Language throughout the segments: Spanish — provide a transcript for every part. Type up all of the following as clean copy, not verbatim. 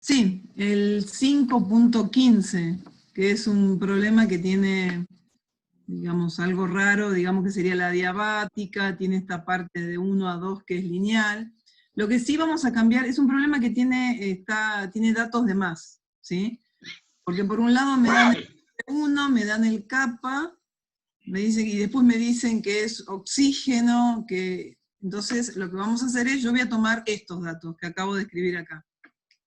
Sí, el 5.15, que es un problema que tiene, digamos, algo raro, digamos que sería la diabática, tiene esta parte de 1 a 2 que es lineal. Lo que sí vamos a cambiar, es un problema que tiene datos de más, ¿sí? Porque por un lado me dan el 1, me dan el kappa, me dicen, y después me dicen que es oxígeno, entonces lo que vamos a hacer es, yo voy a tomar estos datos que acabo de escribir acá.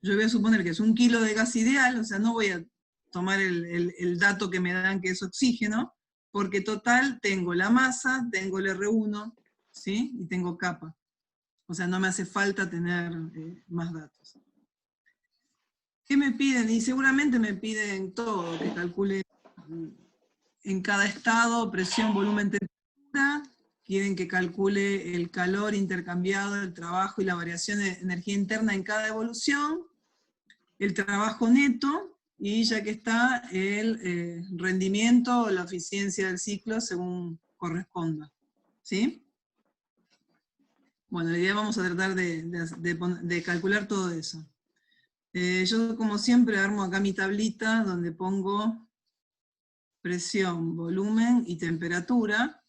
Yo voy a suponer que es 1 kilo de gas ideal, o sea, no voy a tomar el dato que me dan que es oxígeno, porque total tengo la masa, tengo el R1, ¿sí? Y tengo kappa. O sea, no me hace falta tener más datos. ¿Qué me piden? Y seguramente me piden todo, que calcule en cada estado presión, volumen, temperatura. Quieren que calcule el calor intercambiado, el trabajo y la variación de energía interna en cada evolución, el trabajo neto, y ya que está, el rendimiento o la eficiencia del ciclo según corresponda. ¿Sí? Bueno, la idea vamos a tratar de calcular todo eso. Yo, como siempre, armo acá mi tablita donde pongo presión, volumen y temperatura.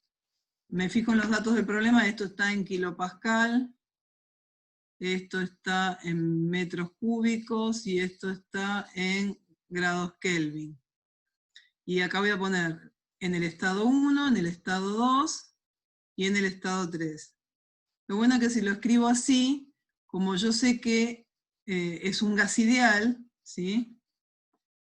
Me fijo en los datos del problema, esto está en kilopascal, esto está en metros cúbicos y esto está en grados Kelvin. Y acá voy a poner en el estado 1, en el estado 2 y en el estado 3. Lo bueno es que si lo escribo así, como yo sé que es un gas ideal, ¿sí?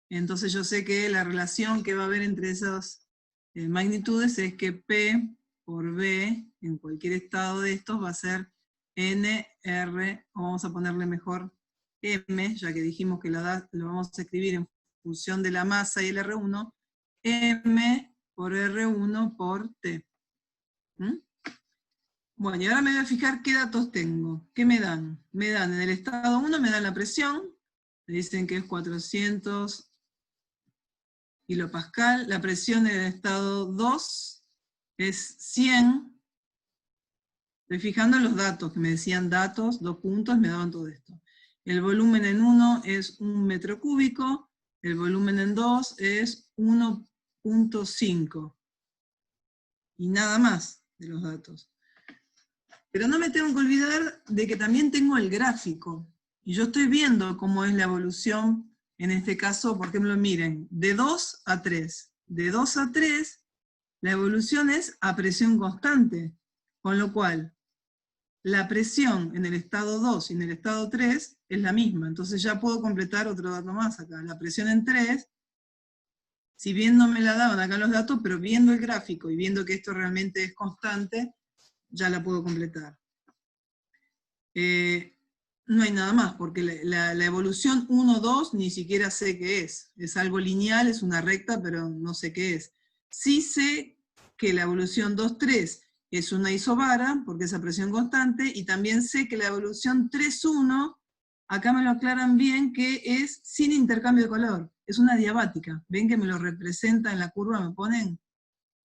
Entonces yo sé que la relación que va a haber entre esas magnitudes es que P por B, en cualquier estado de estos, va a ser NR, o vamos a ponerle mejor M, ya que dijimos que lo vamos a escribir en función de la masa y el R1, M por R1 por T. ¿Mm? Bueno, y ahora me voy a fijar qué datos tengo. ¿Qué me dan? Me dan en el estado 1, me dan la presión, me dicen que es 400 kilopascal, la presión en el estado 2 es 100, estoy fijando en los datos, que me decían datos, 2 puntos, me daban todo esto. El volumen en 1 es 1 metro cúbico, el volumen en 2 es 1.5. Y nada más de los datos. Pero no me tengo que olvidar de que también tengo el gráfico. Y yo estoy viendo cómo es la evolución, en este caso, por ejemplo, miren, de 2 a 3. De 2 a 3, la evolución es a presión constante. Con lo cual, la presión en el estado 2 y en el estado 3 es la misma. Entonces ya puedo completar otro dato más acá. La presión en 3, si bien no me la daban acá los datos, pero viendo el gráfico y viendo que esto realmente es constante, ya la puedo completar. No hay nada más, porque la evolución 1-2 ni siquiera sé qué es. Es algo lineal, es una recta, pero no sé qué es. Sí sé que la evolución 2-3 es una isobara, porque es a presión constante, y también sé que la evolución 3-1, acá me lo aclaran bien, que es sin intercambio de color. Es una diabática. ¿Ven que me lo representa en la curva? Me ponen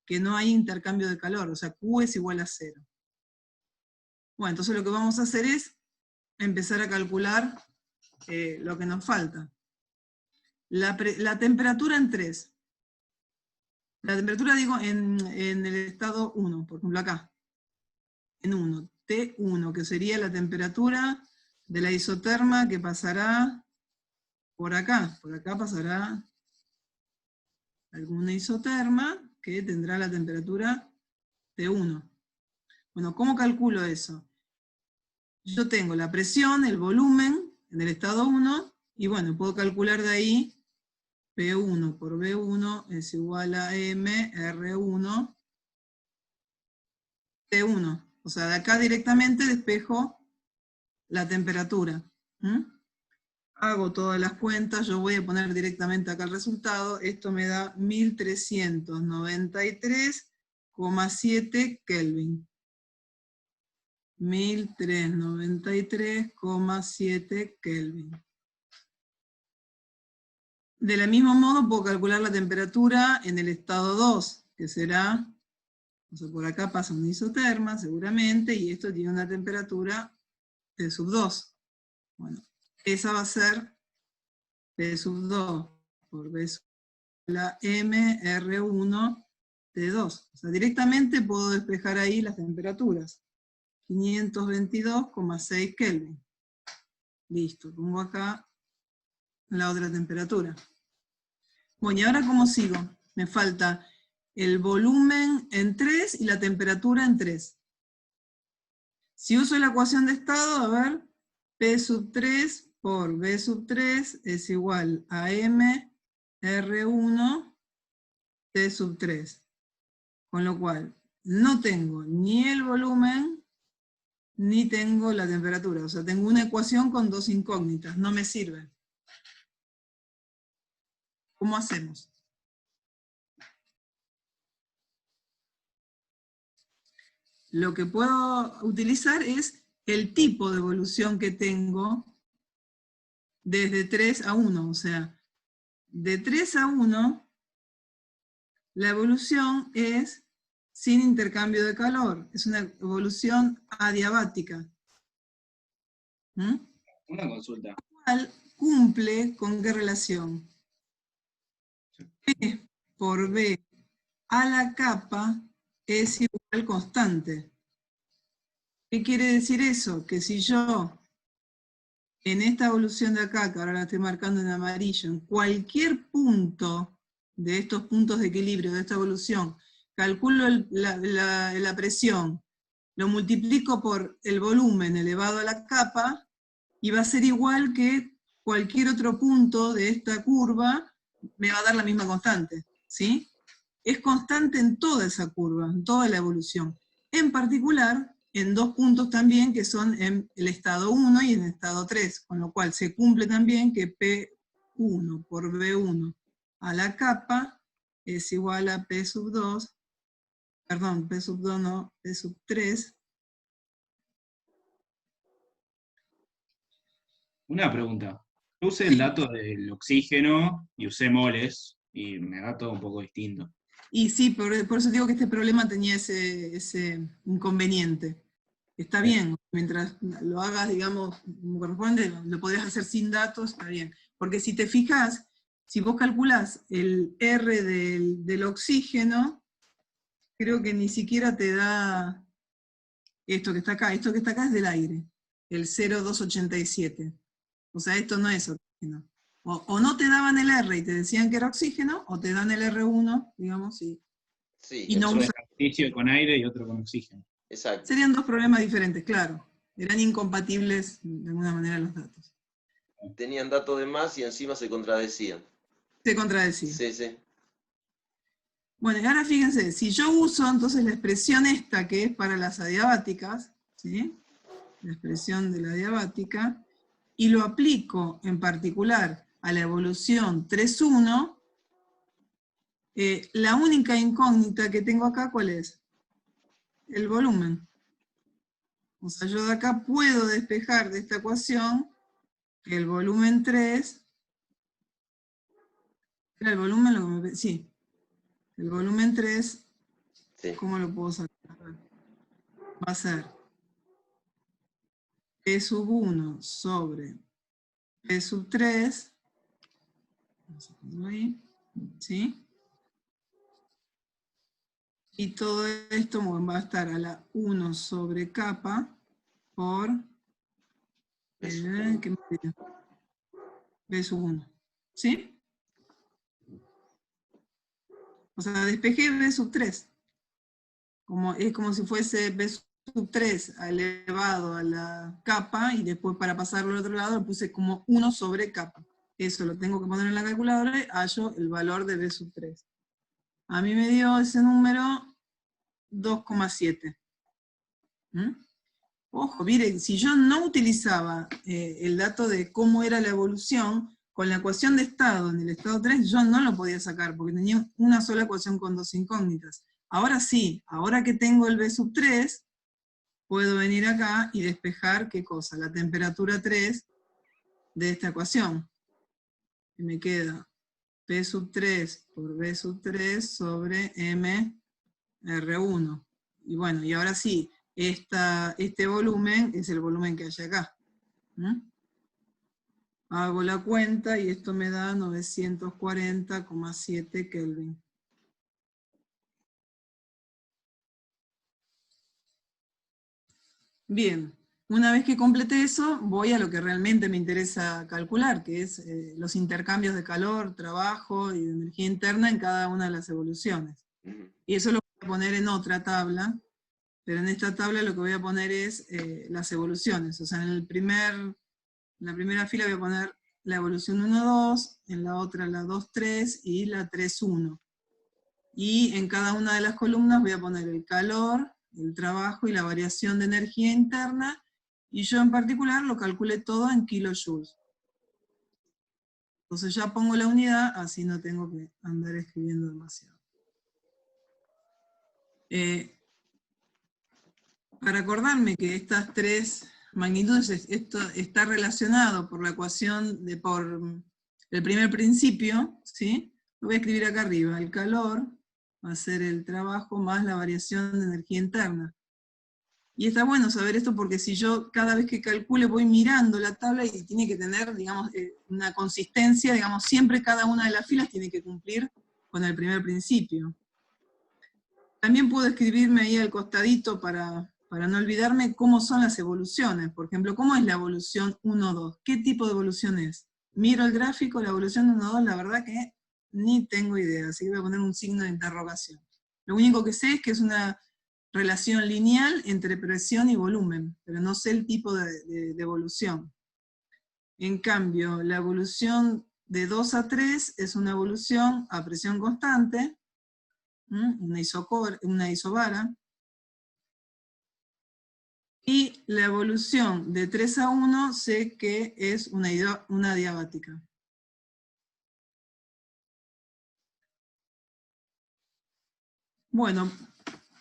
que no hay intercambio de calor, o sea, Q es igual a 0. Bueno, entonces lo que vamos a hacer es empezar a calcular lo que nos falta. La temperatura en 3. La temperatura, digo, en el estado 1, por ejemplo acá. En 1, T1, que sería la temperatura de la isoterma que pasará por acá. Por acá pasará alguna isoterma que tendrá la temperatura T1. Bueno, ¿cómo calculo eso? Yo tengo la presión, el volumen en el estado 1, y bueno, puedo calcular de ahí P1 por B1 es igual a M R1 T1. O sea, de acá directamente despejo la temperatura. Hago todas las cuentas, yo voy a poner directamente acá el resultado. Esto me da 1393,7 Kelvin. 1393,7 Kelvin. De la mismo modo puedo calcular la temperatura en el estado 2, que será, o sea, por acá pasa una isoterma seguramente, y esto tiene una temperatura de sub 2. Bueno, esa va a ser P sub 2 por B sub la M, R1, T2. O sea, directamente puedo despejar ahí las temperaturas. 522,6 Kelvin. Listo, pongo acá la otra temperatura. Bueno, ¿y ahora cómo sigo? Me falta el volumen en 3 y la temperatura en 3. Si uso la ecuación de estado, a ver, P sub 3 por B sub 3 es igual a M R1 T sub 3. Con lo cual, no tengo ni el volumen, ni tengo la temperatura. O sea, tengo una ecuación con dos incógnitas. No me sirve. ¿Cómo hacemos? Lo que puedo utilizar es el tipo de evolución que tengo desde 3 a 1. O sea, de 3 a 1, la evolución es sin intercambio de calor. Es una evolución adiabática. Una consulta. ¿Cuál cumple con qué relación? P por B a la capa es igual constante. ¿Qué quiere decir eso? Que si yo, en esta evolución de acá, que ahora la estoy marcando en amarillo, en cualquier punto de estos puntos de equilibrio de esta evolución, calculo la presión, lo multiplico por el volumen elevado a la capa, y va a ser igual que cualquier otro punto de esta curva, me va a dar la misma constante, ¿sí? Es constante en toda esa curva, en toda la evolución. En particular, en dos puntos también, que son en el estado 1 y en el estado 3, con lo cual se cumple también que P1 por B1 a la capa es igual a P sub 2, perdón, P sub 2 no, P sub 3. Una pregunta. Yo usé el dato del oxígeno y usé moles, y me da todo un poco distinto. Y sí, por eso digo que este problema tenía ese inconveniente. Está bien, mientras lo hagas, digamos, como corresponde, lo podrías hacer sin datos, está bien. Porque si te fijas, si vos calculás el R del oxígeno, creo que ni siquiera te da esto que está acá. Esto que está acá es del aire, el 0,287. O sea, esto no es oxígeno. O no te daban el R y te decían que era oxígeno, o te dan el R1, digamos, y no Un usan. ejercicio con aire y otro con oxígeno. Exacto. Serían dos problemas diferentes, claro. Eran incompatibles de alguna manera los datos. Tenían datos de más y encima se contradecían. Se contradecían. Sí, sí. Bueno, y ahora fíjense, si yo uso entonces la expresión esta que es para las adiabáticas, ¿sí? La expresión de la adiabática, y lo aplico en particular a la evolución 3.1, la única incógnita que tengo acá, ¿cuál es? El volumen. O sea, yo de acá puedo despejar de esta ecuación que el volumen 3, era el volumen, lo que sí, el volumen 3, Sí. ¿cómo lo puedo sacar? Va a ser P sub 1 sobre P sub 3, vamos a ponerlo ahí, ¿sí? Y todo esto va a estar a la 1 sobre capa por ¿qué me dio? B sub 1, ¿sí? O sea, despejé B sub 3. Es como si fuese B sub 3 elevado a la capa, y después para pasarlo al otro lado lo puse como 1 sobre capa. Eso lo tengo que poner en la calculadora y hallo el valor de B sub 3. A mí me dio ese número 2,7. Ojo, miren, si yo no utilizaba el dato de cómo era la evolución, con la ecuación de estado en el estado 3 yo no lo podía sacar, porque tenía una sola ecuación con dos incógnitas. Ahora sí, ahora que tengo el B sub 3, puedo venir acá y despejar, ¿qué cosa? La temperatura 3 de esta ecuación. Y me queda P sub 3 por B sub 3 sobre M R1. Y bueno, y ahora sí, este volumen es el volumen que hay acá. Hago la cuenta y esto me da 940,7 Kelvin. Bien, una vez que completé eso, voy a lo que realmente me interesa calcular, que es los intercambios de calor, trabajo y de energía interna en cada una de las evoluciones. Y eso lo voy a poner en otra tabla, pero en esta tabla lo que voy a poner es las evoluciones. O sea, en la primera fila voy a poner la evolución 1,2, en la otra la 2,3 y la 3,1. Y en cada una de las columnas voy a poner el calor, el trabajo y la variación de energía interna, y yo en particular lo calculé todo en kilojoules. Entonces ya pongo la unidad, así no tengo que andar escribiendo demasiado. Para acordarme que estas tres magnitudes, esto está relacionado por la ecuación, por el primer principio, ¿sí? Lo voy a escribir acá arriba. El calor va a ser el trabajo más la variación de energía interna. Y está bueno saber esto porque si yo cada vez que calcule voy mirando la tabla y tiene que tener, digamos, una consistencia, digamos, siempre cada una de las filas tiene que cumplir con el primer principio. También puedo escribirme ahí al costadito para no olvidarme cómo son las evoluciones. Por ejemplo, ¿cómo es la evolución 1,2? ¿Qué tipo de evolución es? Miro el gráfico, la evolución 1,2, la verdad que ni tengo idea, así que voy a poner un signo de interrogación. Lo único que sé es que es una relación lineal entre presión y volumen, pero no sé el tipo de evolución. En cambio, la evolución de 2 a 3 es una evolución a presión constante, una isobara, y la evolución de 3 a 1 sé que es una diabática. Bueno,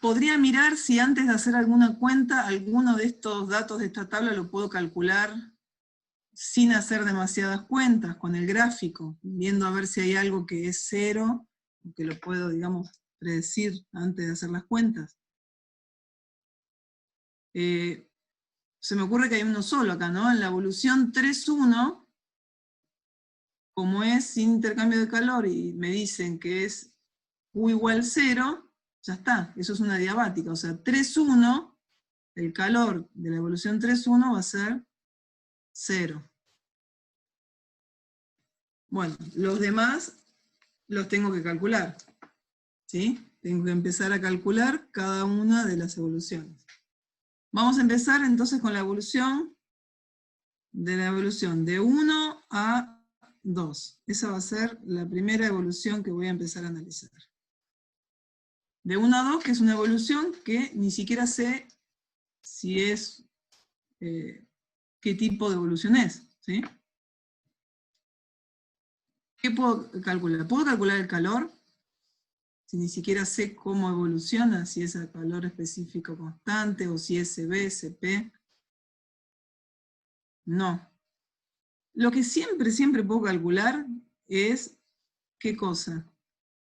podría mirar si antes de hacer alguna cuenta, alguno de estos datos de esta tabla lo puedo calcular sin hacer demasiadas cuentas, con el gráfico, viendo a ver si hay algo que es cero, que lo puedo, digamos, predecir antes de hacer las cuentas. Se me ocurre que hay uno solo acá, ¿no? En la evolución 3,1, como es sin intercambio de calor y me dicen que es U igual 0, ya está, eso es una diabática. O sea, 3,1, el calor de la evolución 3,1 va a ser 0. Bueno, los demás los tengo que calcular, ¿sí? Tengo que empezar a calcular cada una de las evoluciones. Vamos a empezar entonces con la evolución de 1 a 2. Esa va a ser la primera evolución que voy a empezar a analizar. De 1 a 2, que es una evolución que ni siquiera sé si es, qué tipo de evolución es, ¿sí? ¿Qué puedo calcular? ¿Puedo calcular el calor? Si ni siquiera sé cómo evoluciona, si es a calor específico constante, o si es CB, CP. No. Lo que siempre puedo calcular es, ¿qué cosa?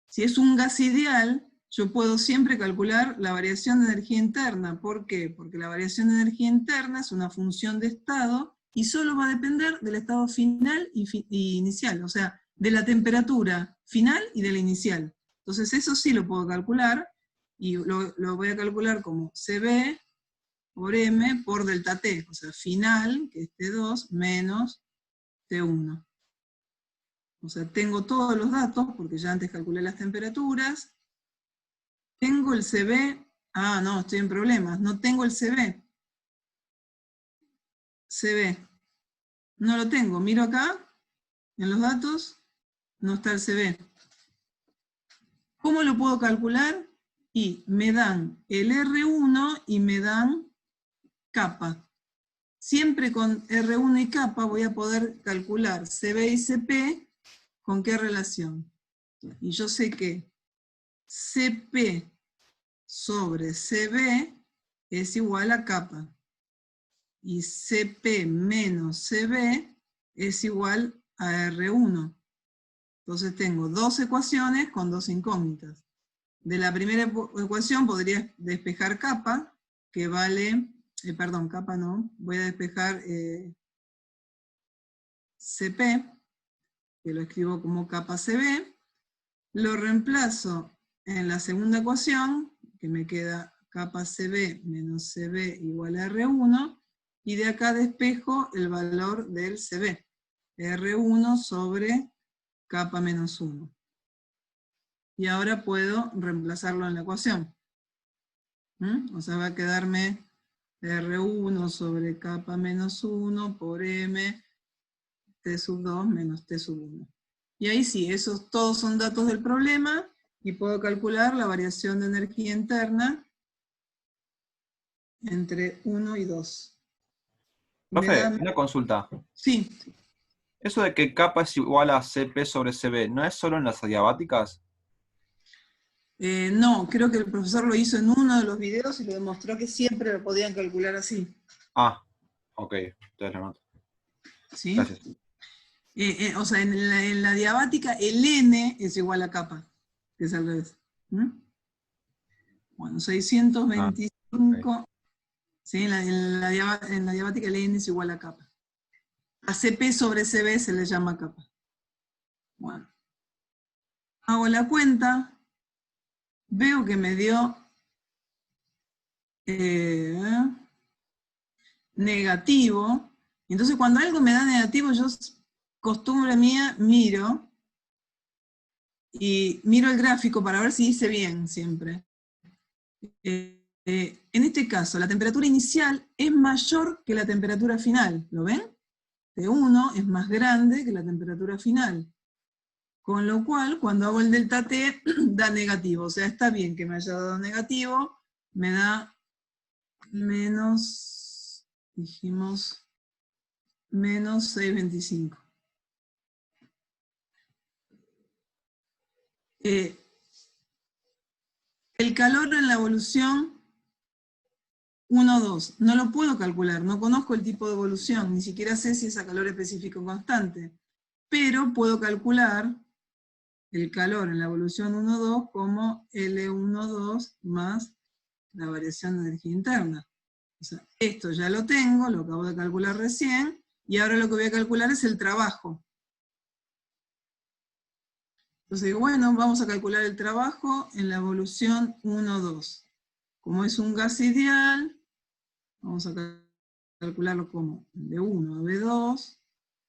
Si es un gas ideal, yo puedo siempre calcular la variación de energía interna. ¿Por qué? Porque la variación de energía interna es una función de estado y solo va a depender del estado final y inicial, o sea, de la temperatura final y de la inicial. Entonces eso sí lo puedo calcular, y lo voy a calcular como CB por M por delta T, o sea, final, que es T2, menos T1. O sea, tengo todos los datos, porque ya antes calculé las temperaturas. Tengo el CB, no, estoy en problemas, no tengo el CB. CB, no lo tengo, miro acá, en los datos, no está el CB. ¿Cómo lo puedo calcular? Y me dan el R1 y me dan kappa. Siempre con R1 y kappa voy a poder calcular CB y CP, ¿con qué relación? Y yo sé que CP sobre CB es igual a kappa. Y CP menos CB es igual a R1. Entonces tengo dos ecuaciones con dos incógnitas. De la primera ecuación podría despejar kappa, que vale, perdón, kappa no, voy a despejar CP, que lo escribo como capa CB, lo reemplazo en la segunda ecuación, que me queda capa CB menos CB igual a R1, y de acá despejo el valor del CB, R1 sobre capa menos 1. Y ahora puedo reemplazarlo en la ecuación. O sea, va a quedarme R1 sobre capa menos 1 por M T sub 2 menos T sub 1. Y ahí sí, esos todos son datos del problema, y puedo calcular la variación de energía interna entre 1 y 2. Profe, una consulta. Sí. Eso de que capa es igual a CP sobre CB, ¿no es solo en las adiabáticas? No, creo que el profesor lo hizo en uno de los videos y lo demostró que siempre lo podían calcular así. Ah, ok, entonces lo noto. ¿Sí? Gracias. O sea, en la diabática el N es igual a capa, que es al revés. Bueno, 625, okay. ¿sí? en la diabática el N es igual a capa. A CP sobre CB se le llama capa. Bueno, hago la cuenta, veo que me dio negativo. Entonces cuando algo me da negativo, yo, costumbre mía, miro el gráfico para ver si hice bien siempre. En este caso, la temperatura inicial es mayor que la temperatura final, ¿lo ven? T1 es más grande que la temperatura final. Con lo cual, cuando hago el delta T, da negativo. O sea, está bien que me haya dado negativo, me da menos, dijimos, menos 625. El calor en la evolución 1, 2, no lo puedo calcular, no conozco el tipo de evolución, ni siquiera sé si es a calor específico constante, pero puedo calcular el calor en la evolución 1, 2 como L1, 2 más la variación de energía interna. O sea, esto ya lo tengo, lo acabo de calcular recién, y ahora lo que voy a calcular es el trabajo. Entonces digo, bueno, vamos a calcular el trabajo en la evolución 1, 2. Como es un gas ideal, vamos a calcularlo como de 1 a B2,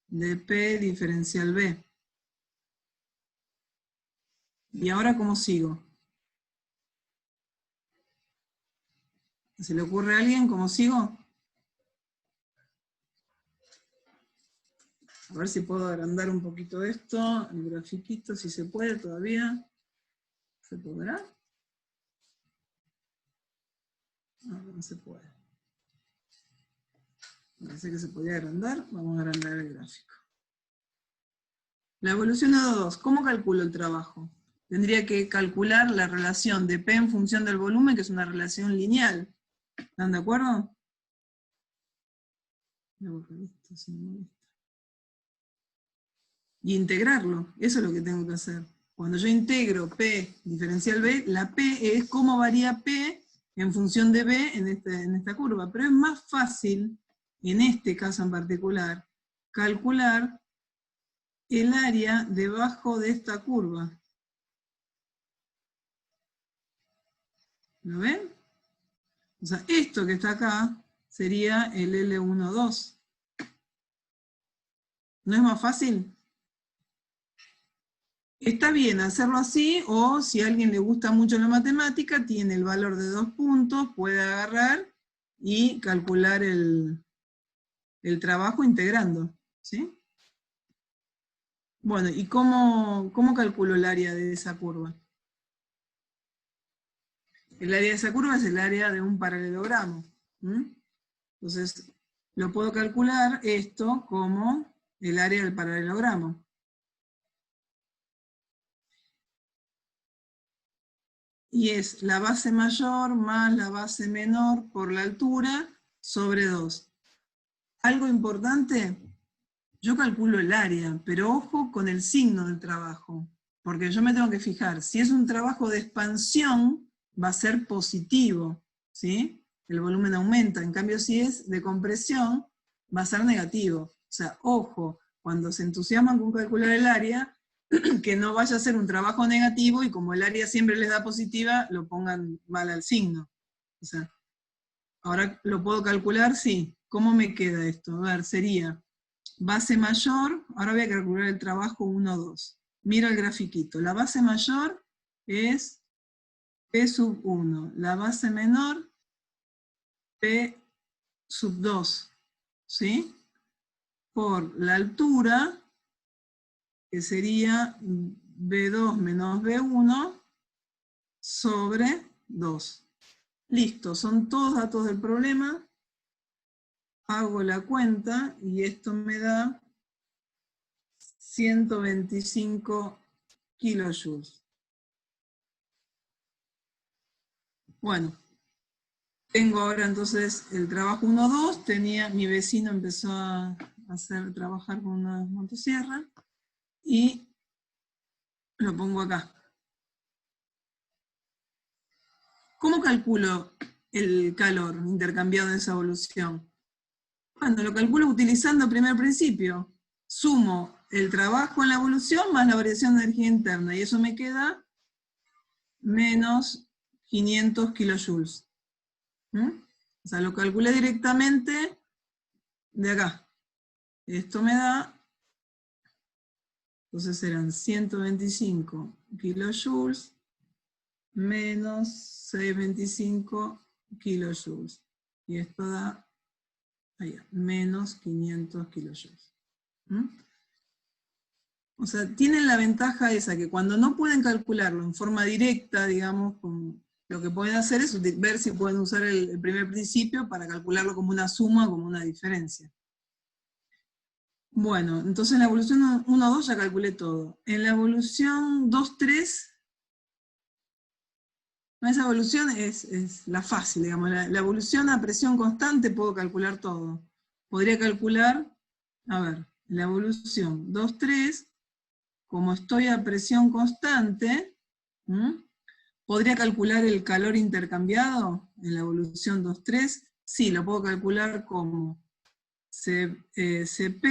de P diferencial B. ¿Y ahora cómo sigo? ¿Se le ocurre a alguien cómo sigo? A ver si puedo agrandar un poquito esto, el grafiquito, si se puede todavía. ¿Se podrá? No, no se puede. Parece que se podía agrandar. Vamos a agrandar el gráfico. La evolución a 2, ¿cómo calculo el trabajo? Tendría que calcular la relación de P en función del volumen, que es una relación lineal. ¿Están de acuerdo? Y integrarlo, eso es lo que tengo que hacer. Cuando yo integro P diferencial B, la P es cómo varía P en función de B en esta curva. Pero es más fácil, en este caso en particular, calcular el área debajo de esta curva. ¿Lo ven? O sea, esto que está acá sería el L12. ¿No es más fácil? Está bien hacerlo así, o si a alguien le gusta mucho la matemática, tiene el valor de 2 puntos, puede agarrar y calcular el trabajo integrando. ¿Sí? Bueno, ¿y cómo calculo el área de esa curva? El área de esa curva es el área de un paralelogramo. Entonces, lo puedo calcular esto como el área del paralelogramo. Y es la base mayor más la base menor por la altura sobre 2. Algo importante, yo calculo el área, pero ojo con el signo del trabajo, porque yo me tengo que fijar, si es un trabajo de expansión, va a ser positivo, ¿sí? El volumen aumenta, en cambio si es de compresión, va a ser negativo. O sea, ojo, cuando se entusiasman con calcular el área, que no vaya a ser un trabajo negativo y como el área siempre les da positiva, lo pongan mal al signo. O sea, ahora lo puedo calcular, sí. ¿Cómo me queda esto? A ver, sería base mayor, ahora voy a calcular el trabajo 1, 2. Miro el grafiquito. La base mayor es P sub 1. La base menor, P sub 2. ¿Sí? Por la altura, que sería B2 menos B1 sobre 2. Listo, son todos datos del problema. Hago la cuenta y esto me da 125 kilojoules. Bueno, tengo ahora entonces el trabajo 1, 2, mi vecino empezó a trabajar con una motosierra, y lo pongo acá. ¿Cómo calculo el calor intercambiado en esa evolución? Bueno, lo calculo utilizando el primer principio. Sumo el trabajo en la evolución más la variación de energía interna, y eso me queda menos 500 kilojoules. O sea, lo calculé directamente de acá. Esto me da, entonces serán 125 kilojoules menos 625 kilojoules. Y esto da menos 500 kilojoules. O sea, tienen la ventaja esa, que cuando no pueden calcularlo en forma directa, digamos, lo que pueden hacer es ver si pueden usar el primer principio para calcularlo como una suma o como una diferencia. Bueno, entonces en la evolución 1-2 ya calculé todo. En la evolución 2-3, esa evolución es la fácil, digamos. La evolución a presión constante puedo calcular todo. Podría calcular, a ver, la evolución 2-3, como estoy a presión constante, ¿podría calcular el calor intercambiado en la evolución 2-3? Sí, lo puedo calcular como Cp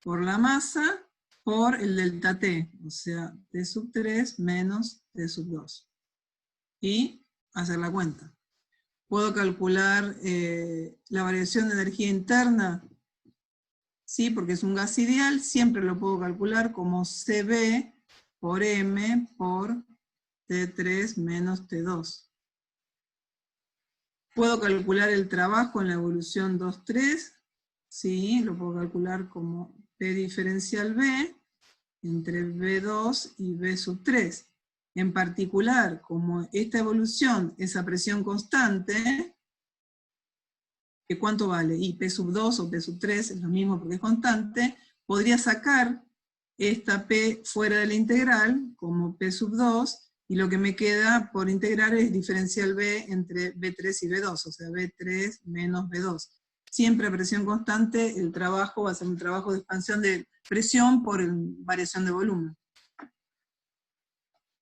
por la masa por el delta T, o sea, T sub 3 menos T sub 2. Y hacer la cuenta. ¿Puedo calcular la variación de energía interna? Sí, porque es un gas ideal, siempre lo puedo calcular como Cb por M por T3 menos T2. ¿Puedo calcular el trabajo en la evolución 2-3? Sí, lo puedo calcular como P diferencial B entre B2 y B sub 3. En particular, como esta evolución es a presión constante, ¿que cuánto vale? Y P sub 2 o P sub 3 es lo mismo porque es constante, podría sacar esta P fuera de la integral como P sub 2, y lo que me queda por integrar es diferencial B entre B3 y B2, o sea, B3 menos B2. Siempre a presión constante el trabajo va a ser un trabajo de expansión de presión por variación de volumen.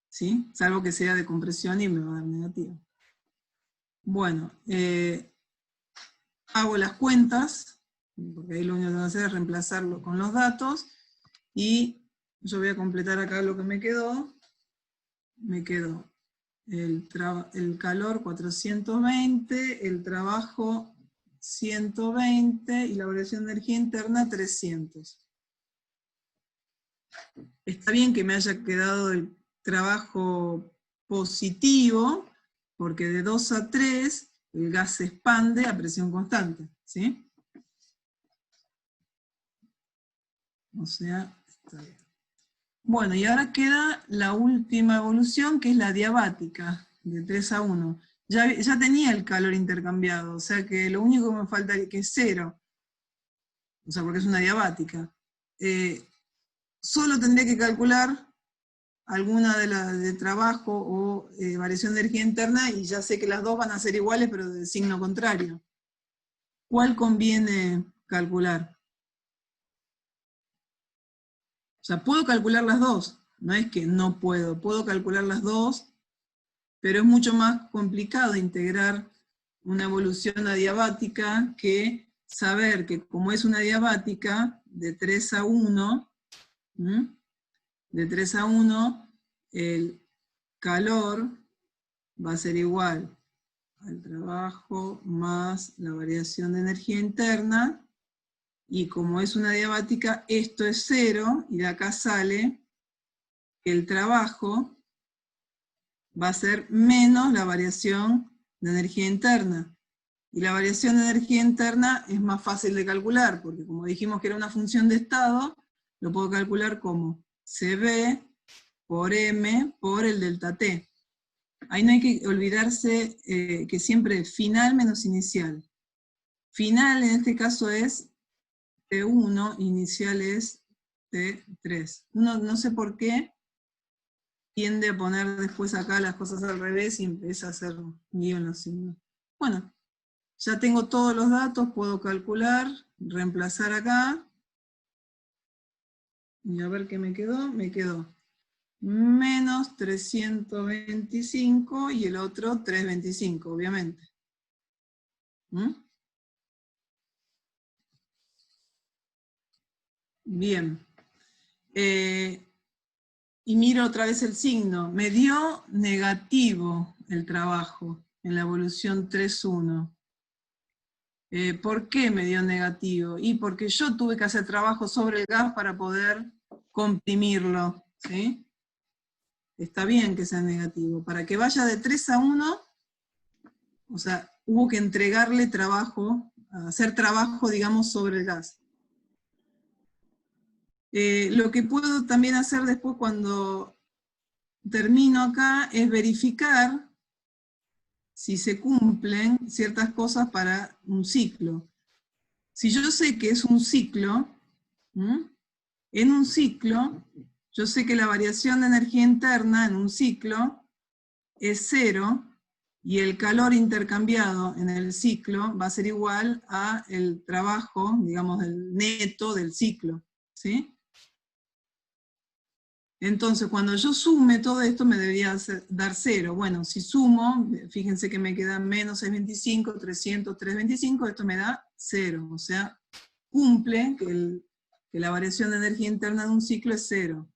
¿Sí? Salvo que sea de compresión y me va a dar negativo. Bueno, hago las cuentas, porque ahí lo único que voy a hacer es reemplazarlo con los datos, y yo voy a completar acá lo que me quedó. Me quedó el calor 420, el trabajo 120 y la variación de energía interna 300. Está bien que me haya quedado el trabajo positivo, porque de 2 a 3 el gas se expande a presión constante, ¿sí? O sea, está bien. Bueno, y ahora queda la última evolución, que es la diabática, de 3 a 1. Ya tenía el calor intercambiado, o sea que lo único que me falta es que es 0. O sea, porque es una diabática. Solo tendría que calcular alguna de trabajo o variación de energía interna, y ya sé que las dos van a ser iguales, pero de signo contrario. ¿Cuál conviene calcular? O sea, puedo calcular las dos, no es que no puedo calcular las dos, pero es mucho más complicado integrar una evolución adiabática que saber que como es una diabática, de 3 a 1, de 3 a 1, el calor va a ser igual al trabajo más la variación de energía interna, y como es una diabática, esto es 0, y de acá sale que el trabajo va a ser menos la variación de energía interna. Y la variación de energía interna es más fácil de calcular, porque como dijimos que era una función de estado, lo puedo calcular como CB por M por el delta T. Ahí no hay que olvidarse que siempre final menos inicial. Final en este caso es T1, inicial es T3. Uno no sé por qué tiende a poner después acá las cosas al revés y empieza a hacer lío en los signos. Bueno, ya tengo todos los datos, puedo calcular, reemplazar acá. Y a ver qué me quedó. Me quedó menos 325 y el otro 325, obviamente. Bien. Y miro otra vez el signo. Me dio negativo el trabajo en la evolución 3.1. ¿Por qué me dio negativo? Y porque yo tuve que hacer trabajo sobre el gas para poder comprimirlo, ¿sí? Está bien que sea negativo. Para que vaya de 3 a 1, o sea, hubo que entregarle trabajo, hacer trabajo, digamos, sobre el gas. Lo que puedo también hacer después cuando termino acá es verificar si se cumplen ciertas cosas para un ciclo. Si yo sé que es un ciclo, en un ciclo, yo sé que la variación de energía interna en un ciclo es 0, y el calor intercambiado en el ciclo va a ser igual a el trabajo, digamos, el neto del ciclo, ¿sí? Entonces, cuando yo sume todo esto, me debería dar 0. Bueno, si sumo, fíjense que me queda menos 625, 300, 325, esto me da 0. O sea, cumple que la variación de energía interna de un ciclo es 0.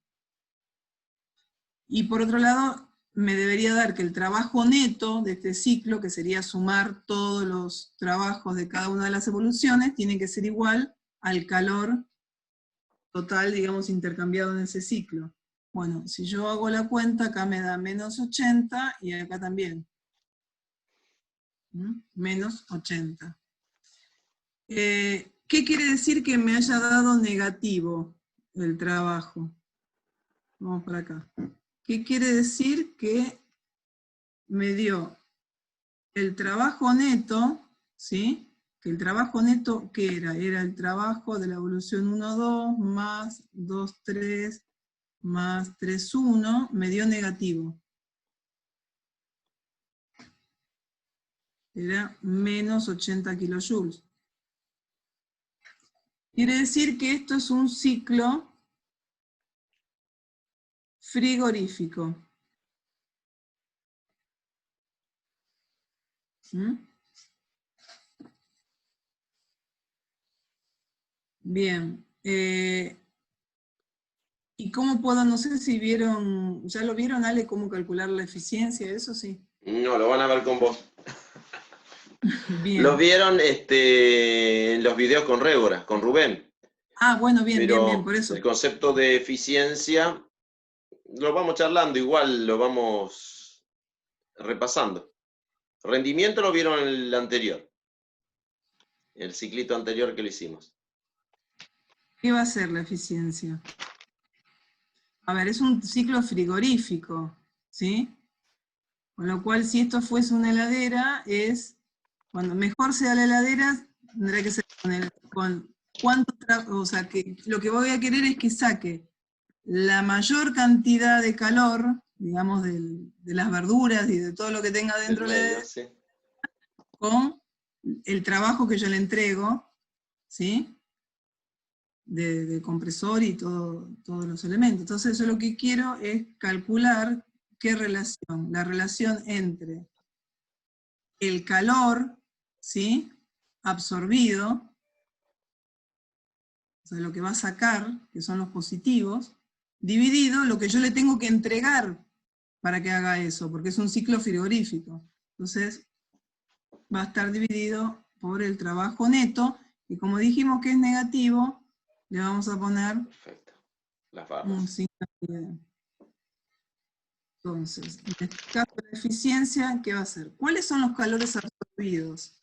Y por otro lado, me debería dar que el trabajo neto de este ciclo, que sería sumar todos los trabajos de cada una de las evoluciones, tiene que ser igual al calor total, digamos, intercambiado en ese ciclo. Bueno, si yo hago la cuenta, acá me da menos 80 y acá también. Menos 80. ¿Qué quiere decir que me haya dado negativo el trabajo? Vamos para acá. ¿Qué quiere decir que me dio el trabajo neto, ¿sí? Que el trabajo neto, ¿qué era? Era el trabajo de la evolución 1,2 más 2,3 más 3,1, me dio negativo. Era menos 80 kilojoules. Quiere decir que esto es un ciclo frigorífico. Bien. ¿Y cómo puedo, no sé si vieron, ya lo vieron, Ale, cómo calcular la eficiencia? Eso sí. No, lo van a ver con vos. Bien. Los vieron en los videos con Rébora, con Rubén. Ah, bueno, bien, Pero bien, por eso. el concepto de eficiencia lo vamos charlando, igual lo vamos repasando. Rendimiento lo vieron en el anterior, el ciclito anterior que le hicimos. ¿Qué va a ser la eficiencia? A ver, es un ciclo frigorífico, ¿sí? Con lo cual, si esto fuese una heladera, cuando mejor sea la heladera, tendrá que ser con cuánto, o sea, que lo que voy a querer es que saque la mayor cantidad de calor, digamos, de las verduras y de todo lo que tenga dentro de la heladera, Sí. con el trabajo que yo le entrego, ¿sí? De compresor y todos los elementos. Entonces yo lo que quiero es calcular qué relación, la relación entre el calor, ¿sí? Absorbido, sea, lo que va a sacar, que son los positivos, dividido lo que yo le tengo que entregar para que haga eso, porque es un ciclo frigorífico. Entonces, va a estar dividido por el trabajo neto, y como dijimos que es negativo, le vamos a poner Perfecto. Las un barras. signo de... Entonces, en este caso de la eficiencia, ¿qué va a ser? ¿Cuáles son los calores absorbidos?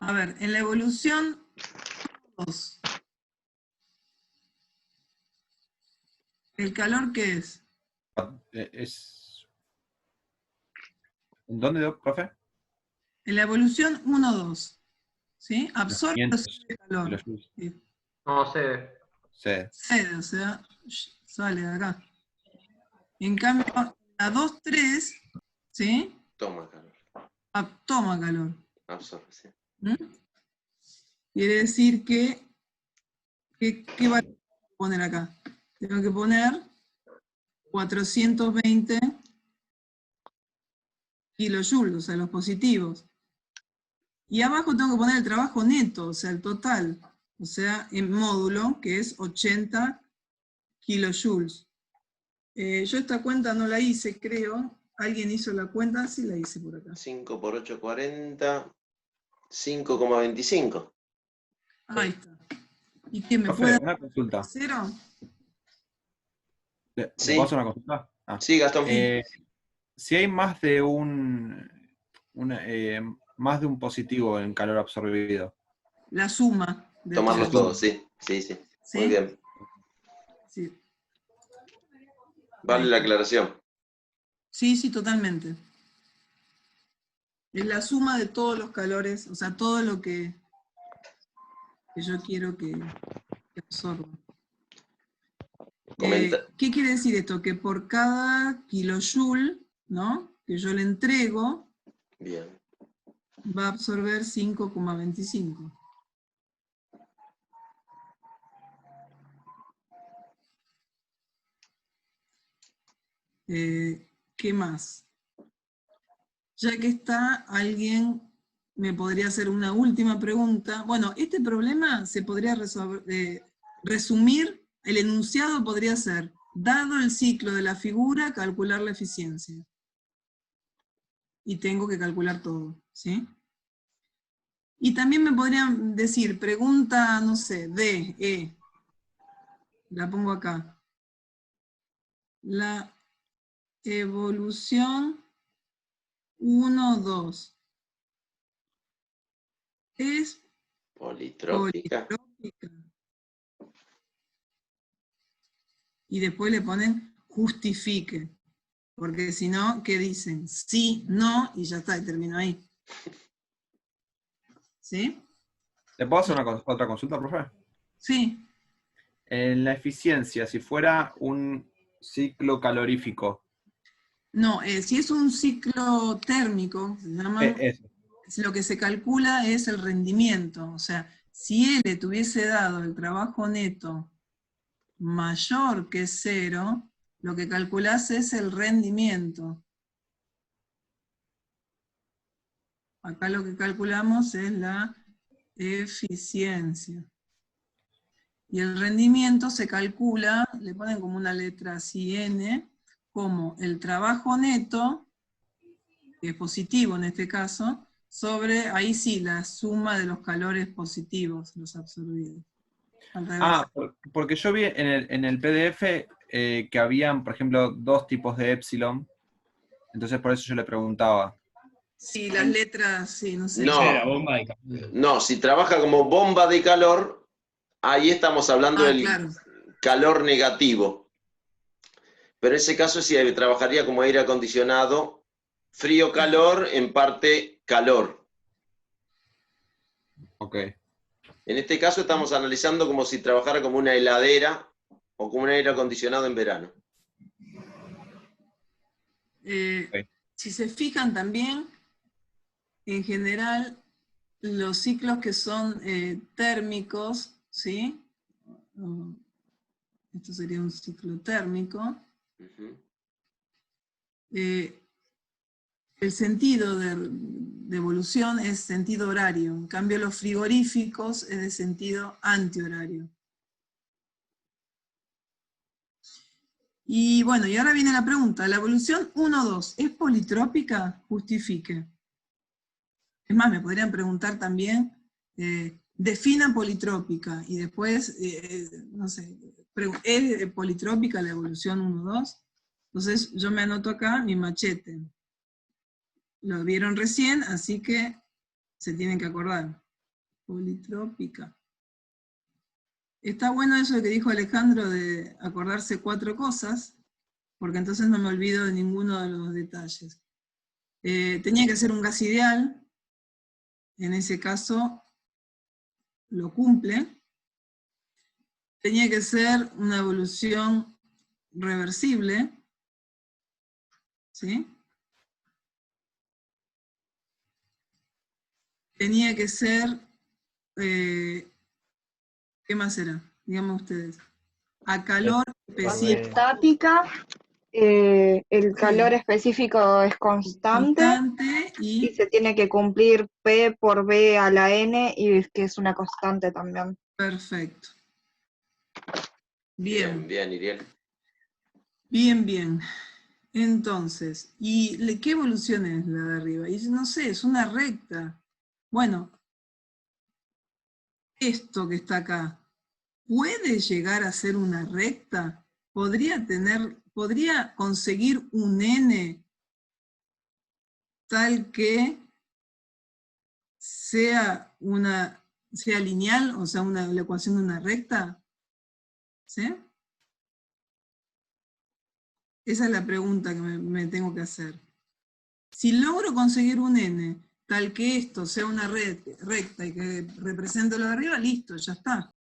A ver, en la evolución 2, ¿el calor qué es? ¿En dónde, profe? En la evolución 1-2, ¿sí? Absorbe o 500 cede calor. kilojoules. Sí. No sé. Sí. Cede, o sea, sale de acá. En cambio, la 2-3, ¿sí? Toma calor. Toma calor. Absorbe, sí. ¿Mm? Quiere decir que, ¿qué valor tengo que poner acá? Tengo que poner 420 kilojoules, o sea, los positivos. Y abajo tengo que poner el trabajo neto, o sea, el total. O sea, en módulo, que es 80 kilojoules. Yo esta cuenta no la hice, creo. ¿Alguien hizo la cuenta? Sí la hice por acá. 5 por 8, 40. 5,25. Ahí está. ¿Y qué me Profe, puede una dar consulta. cero? ¿Le Sí. puedo hacer una consulta? Sí, Gastón. Si hay más de más de un positivo en calor absorbido. La suma de Tomarlos todos. todos, sí. Sí, sí. ¿Sí? Muy bien. Sí. Vale Ahí la está. aclaración. Sí, sí, totalmente. Es la suma de todos los calores, o sea, todo lo que yo quiero que absorba. Comenta. ¿Qué quiere decir esto? Que por cada kilojoule, ¿no?, que yo le entrego, Bien. va a absorber 5,25. ¿Qué más? Ya que está, alguien me podría hacer una última pregunta. Bueno, este problema se podría resumir, el enunciado podría ser, dado el ciclo de la figura, calcular la eficiencia. Y tengo que calcular todo, ¿sí? Y también me podrían decir, pregunta, no sé, D, E. La pongo acá. La evolución 1, 2. Es Politrópica. politrópica. Y después le ponen justifique. Porque si no, ¿qué dicen? Sí, no, y ya está, y termino ahí. ¿Sí? ¿Le puedo hacer otra consulta, profe? Sí. En la eficiencia, si fuera un ciclo calorífico. No, si es un ciclo térmico, se llama, Eso. lo que se calcula es el rendimiento. O sea, si L tuviese dado el trabajo neto mayor que 0, lo que calculás es el rendimiento. Acá lo que calculamos es la eficiencia. Y el rendimiento se calcula, le ponen como una letra así N, como el trabajo neto, que es positivo en este caso, sobre, ahí sí, la suma de los calores positivos, los absorbidos. Al revés. Porque yo vi en el PDF que habían, por ejemplo, dos tipos de epsilon. Entonces por eso yo le preguntaba. Sí, las letras, sí, no sé. No. Esa era bomba de calor. No, si trabaja como bomba de calor, ahí estamos hablando del Claro. calor negativo. Pero en ese caso sí trabajaría como aire acondicionado, frío-calor, en parte calor. Ok. En este caso estamos analizando como si trabajara como una heladera o como un aire acondicionado en verano. Ok. Si se fijan también, en general, los ciclos que son térmicos, ¿sí? Esto sería un ciclo térmico. Uh-huh. el sentido de evolución es sentido horario, en cambio los frigoríficos es de sentido antihorario. Y bueno, y ahora viene la pregunta, ¿la evolución 1-2 es politrópica? Justifique. Es más, me podrían preguntar también, defina politrópica, y después, no sé, ¿es politrópica la evolución 1-2? Entonces yo me anoto acá mi machete. Lo vieron recién, así que se tienen que acordar. Politrópica. Está bueno eso que dijo Alejandro de acordarse 4 cosas, porque entonces no me olvido de ninguno de los detalles. Tenía que ser un gas ideal, en ese caso lo cumple. Tenía que ser una evolución reversible, ¿sí? Tenía que ser, ¿qué más era? Díganme ustedes. A calor específico. Estática, el calor específico es constante y Y se tiene que cumplir P por B a la N, y que es una constante también. perfecto. Bien, bien, Iriel. Bien, bien. Entonces, ¿y qué evolución es la de arriba? Y no sé, es una recta. Bueno, esto que está acá, ¿puede llegar a ser una recta? ¿Podría conseguir un n tal que sea lineal, o sea, la ecuación de una recta? ¿Sí? Esa es la pregunta que me tengo que hacer. Si logro conseguir un n tal que esto sea una recta y que represente lo de arriba, listo, ya está.